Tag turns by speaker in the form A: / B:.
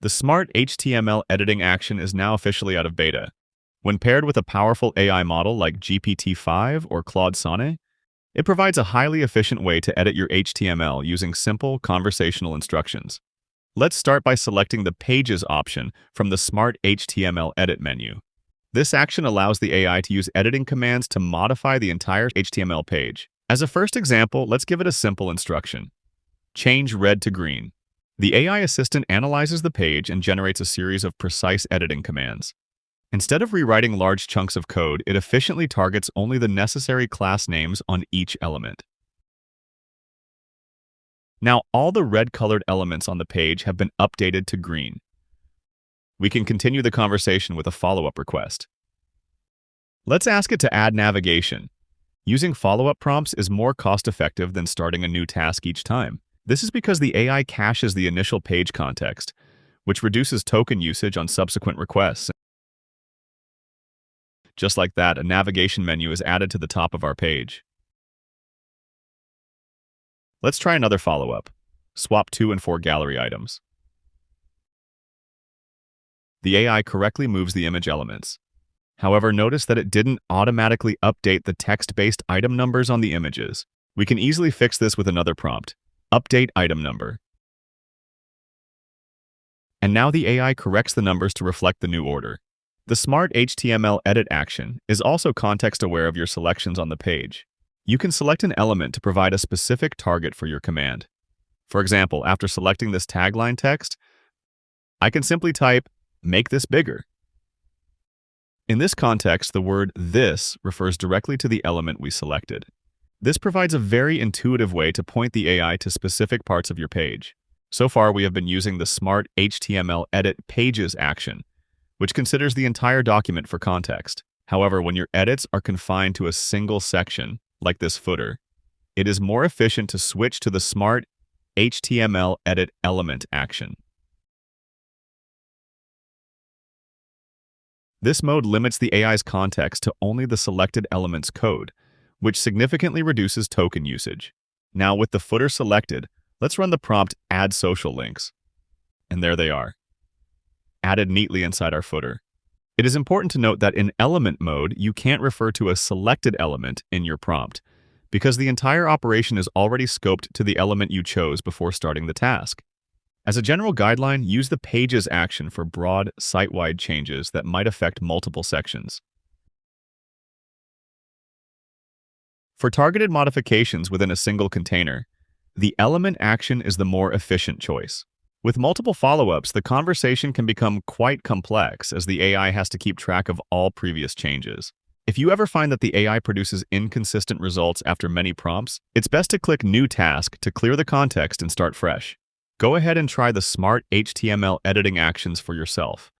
A: The smart HTML editing action is now officially out of beta. When paired with a powerful AI model like GPT-5 or Claude Sonnet, it provides a highly efficient way to edit your HTML using simple conversational instructions. Let's start by selecting the Pages option from the Smart HTML Edit menu. This action allows the AI to use editing commands to modify the entire HTML page. As a first example, let's give it a simple instruction. Change red to green. The AI assistant analyzes the page and generates a series of precise editing commands. Instead of rewriting large chunks of code, it efficiently targets only the necessary class names on each element. Now, all the red-colored elements on the page have been updated to green. We can continue the conversation with a follow-up request. Let's ask it to add navigation. Using follow-up prompts is more cost-effective than starting a new task each time. This is because the AI caches the initial page context, which reduces token usage on subsequent requests. Just like that, a navigation menu is added to the top of our page. Let's try another follow-up. Swap 2 and 4 gallery items. The AI correctly moves the image elements. However, notice that it didn't automatically update the text-based item numbers on the images. We can easily fix this with another prompt. Update item number. And now the AI corrects the numbers to reflect the new order. The Smart HTML Edit action is also context-aware of your selections on the page. You can select an element to provide a specific target for your command. For example, after selecting this tagline text, I can simply type, "Make this bigger." In this context, the word "this" refers directly to the element we selected. This provides a very intuitive way to point the AI to specific parts of your page. So far, we have been using the Smart HTML Edit Pages action, which considers the entire document for context. However, when your edits are confined to a single section, like this footer, it is more efficient to switch to the Smart HTML Edit Element action. This mode limits the AI's context to only the selected element's code, which significantly reduces token usage. Now, with the footer selected, let's run the prompt Add Social Links. And there they are, added neatly inside our footer. It is important to note that in element mode, you can't refer to a selected element in your prompt, because the entire operation is already scoped to the element you chose before starting the task. As a general guideline, use the Pages action for broad, site-wide changes that might affect multiple sections. For targeted modifications within a single container, the element action is the more efficient choice. With multiple follow-ups, the conversation can become quite complex as the AI has to keep track of all previous changes. If you ever find that the AI produces inconsistent results after many prompts, it's best to click New Task to clear the context and start fresh. Go ahead and try the Smart HTML editing actions for yourself.